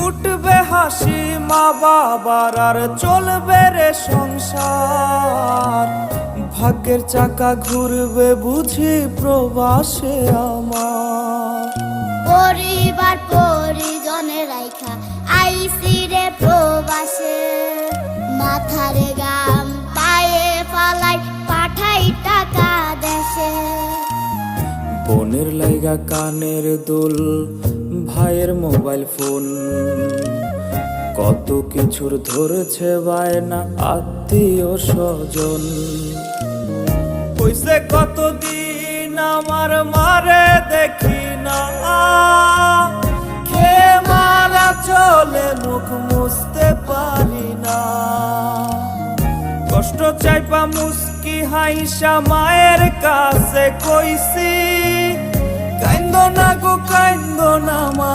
উঠবে হাসি মা বাবার আর চলবে রে সংসার। ভাগ্যের চাকা ঘুরবে বুঝি প্রবাসে আমার। পরিবার পরিজনের রাইখা আইসি রে প্রবাসে, মাথারে গাম পায়ে ফালাই পাঠাই টাকা দেশে। বোনের লাইগা কানের দুল, ভাইয়ের মোবাইল ফোন, কত কিছুর ধরেছে বায়না আত্মীয় স্বজন। হইছে কতদিন আমার মারে দেখি না, খেয়ে মারা চলে মুখ মুছতে পারি না। কষ্ট চাইপা মুস্কি হাইসা মায়ের কাছে কইছি, কাইন্দো না গো কাইন্দো না মা।